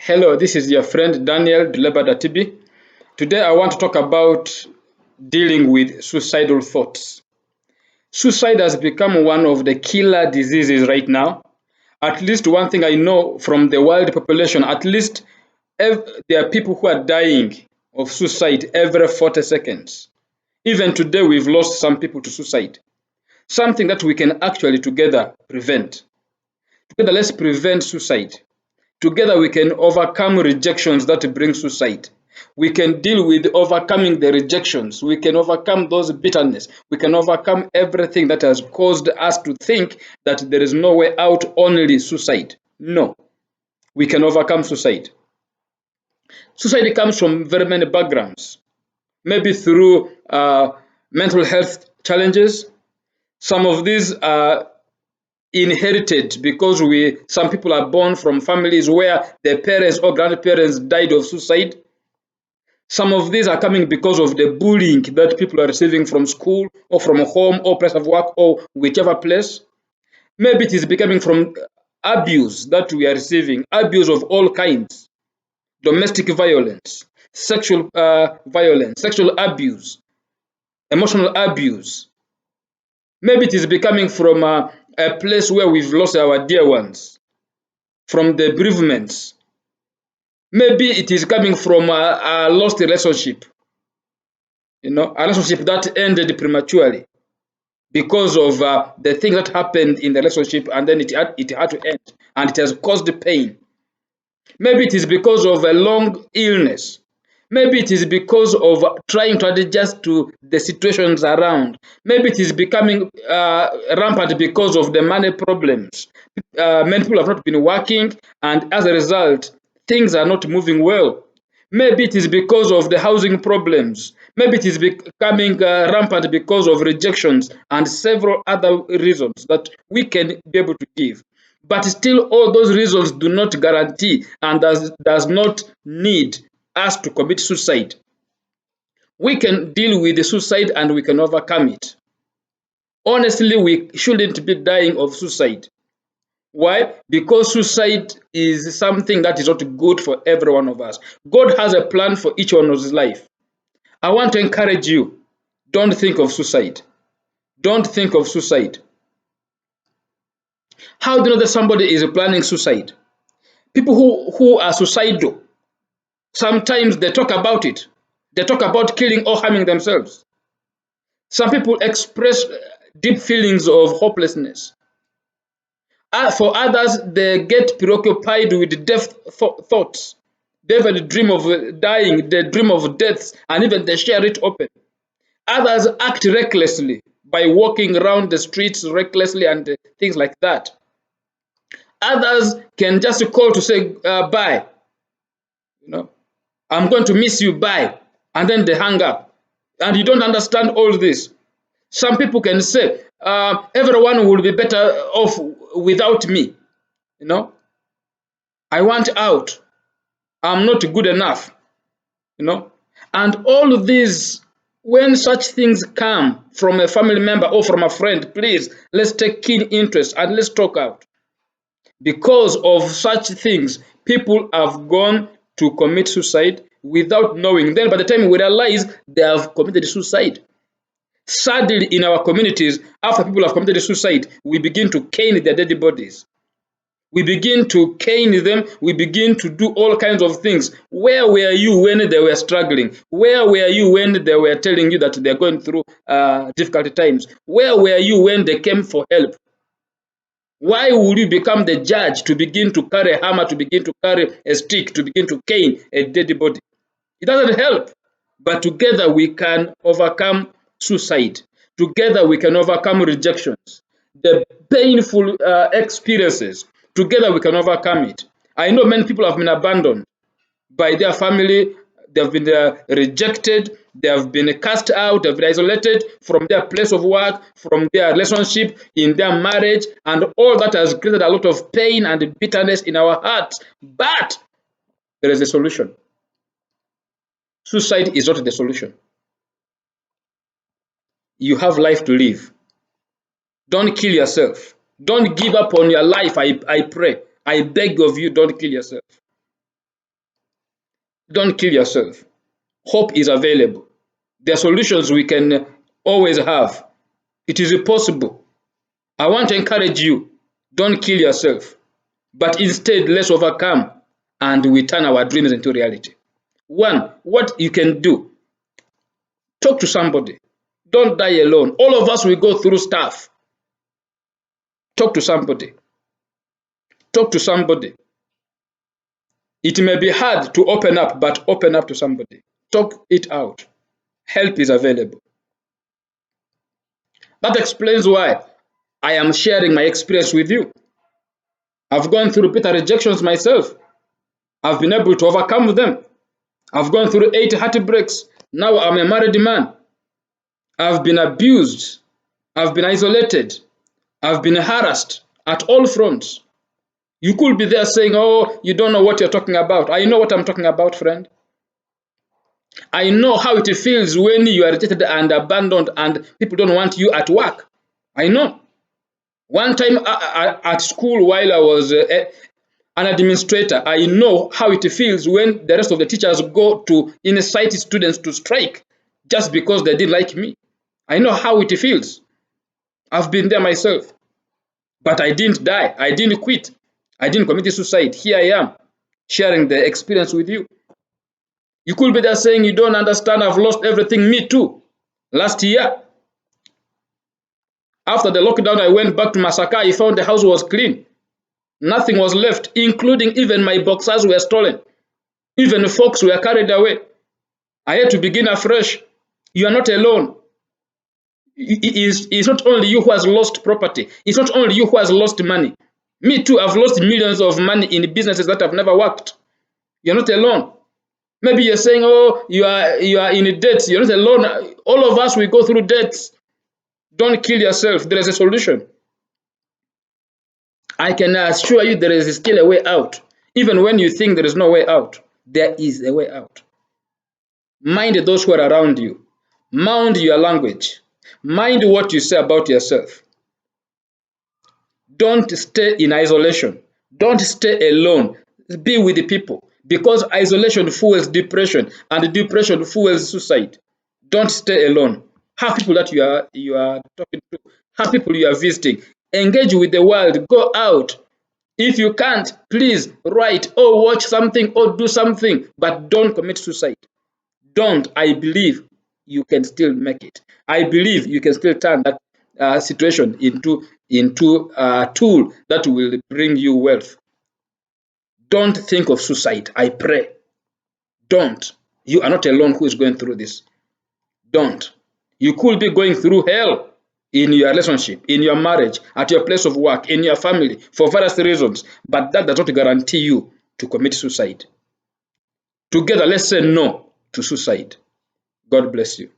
Hello, this is your friend Daniel Dulebadatibi. Today I want to talk about dealing with suicidal thoughts. Suicide has become one of the killer diseases right now. At least one thing I know from the world population, at least there are people who are dying of suicide every 40 seconds. Even today we've lost some people to suicide. Something that we can actually together prevent. Together let's prevent suicide. Together we can overcome rejections that bring suicide. We can deal with overcoming the rejections. We can overcome those bitterness. We can overcome everything that has caused us to think that there is no way out, only suicide. No, we can overcome suicide. Suicide comes from very many backgrounds. Maybe through mental health challenges. Some of these are inherited because some people are born from families where their parents or grandparents died of suicide. Some of these are coming because of the bullying that people are receiving from school or from home or place of work or whichever place. Maybe it is becoming from abuse that we are receiving, abuse of all kinds, domestic violence, sexual violence, sexual abuse, emotional abuse. Maybe it is becoming from a place where we've lost our dear ones, from the bereavements. Maybe it is coming from a lost relationship, a relationship that ended prematurely because of the thing that happened in the relationship, and then it had to end, and it has caused pain. Maybe it is because of a long illness. Maybe it is because of trying to adjust to the situations around. Maybe it is becoming rampant because of the money problems. Many people have not been working, and as a result, things are not moving well. Maybe it is because of the housing problems. Maybe it is becoming rampant because of rejections and several other reasons that we can be able to give. But still, all those reasons do not guarantee and does not need us to commit suicide. We can deal with the suicide and we can overcome it. Honestly, we shouldn't be dying of suicide. Why? Because suicide is something that is not good for every one of us. God has a plan for each one of his life. I want to encourage you, don't think of suicide. Don't think of suicide. How do you know that somebody is planning suicide? People who are suicidal, sometimes they talk about it. They talk about killing or harming themselves. Some people express deep feelings of hopelessness. For others, they get preoccupied with death thoughts. They even dream of dying, they dream of deaths, and even they share it open. Others act recklessly by walking around the streets recklessly and things like that. Others can just call to say bye. You know, I'm going to miss you, bye, and then they hang up. And you don't understand all this. Some people can say, everyone will be better off without me. You know, I want out. I'm not good enough. You know, and all of these, when such things come from a family member or from a friend, please let's take keen interest and let's talk out. Because of such things, people have gone to commit suicide without knowing. Then by the time we realize, they have committed suicide. Sadly, in our communities, after people have committed suicide, we begin to cane their dead bodies. We begin to cane them. We begin to do all kinds of things. Where were you when they were struggling? Where were you when they were telling you that they're going through difficult times? Where were you when they came for help? Why would you become the judge to begin to carry a hammer, to begin to carry a stick, to begin to cane a dead body? It doesn't help. But together we can overcome suicide. Together we can overcome rejections. The painful experiences. Together we can overcome it. I know many people have been abandoned by their family. They have been rejected. They have been cast out. They have been isolated from their place of work, from their relationship, in their marriage, and all that has created a lot of pain and bitterness in our hearts. But there is a solution. Suicide is not the solution. You have life to live. Don't kill yourself. Don't give up on your life. I pray. I beg of you, don't kill yourself. Don't kill yourself. Hope is available. There are solutions we can always have. It is possible. I want to encourage you, don't kill yourself, but instead let's overcome and we turn our dreams into reality. One, what you can do, talk to somebody. Don't die alone. All of us will go through stuff. Talk to somebody. Talk to somebody. It may be hard to open up, but open up to somebody. Talk it out. Help is available. That explains why I am sharing my experience with you. I've gone through bitter rejections myself. I've been able to overcome them. I've gone through 8 heartbreaks. Now I'm a married man. I've been abused. I've been isolated. I've been harassed at all fronts. You could be there saying, oh, you don't know what you're talking about. I know what I'm talking about, friend. I know how it feels when you are rejected and abandoned and people don't want you at work. I know. One time at school, while I was an administrator, I know how it feels when the rest of the teachers go to incite students to strike just because they didn't like me. I know how it feels. I've been there myself. But I didn't die. I didn't quit. I didn't commit suicide. Here I am, sharing the experience with you. You could be there saying, you don't understand, I've lost everything. Me too. Last year, after the lockdown, I went back to Masaka. I found the house was clean. Nothing was left, including even my boxers were stolen. Even folks were carried away. I had to begin afresh. You are not alone. It's not only you who has lost property. It's not only you who has lost money. Me too, I've lost millions of money in businesses that have never worked. You're not alone. Maybe you're saying, oh, you are in debts. You're not alone. All of us, we go through debts. Don't kill yourself. There is a solution. I can assure you there is still a way out. Even when you think there is no way out, there is a way out. Mind those who are around you. Mind your language. Mind what you say about yourself. Don't stay in isolation. Don't stay alone. Be with the people. Because isolation fuels depression, and depression fuels suicide. Don't stay alone. Have people that you are talking to. Have people you are visiting. Engage with the world. Go out. If you can't, please write or watch something or do something, but don't commit suicide. Don't. I believe you can still make it. I believe you can still turn that situation into a tool that will bring you wealth. Don't think of suicide. I pray. Don't. You are not alone who is going through this. Don't. You could be going through hell in your relationship, in your marriage, at your place of work, in your family, for various reasons, but that does not guarantee you to commit suicide. Together, let's say no to suicide. God bless you.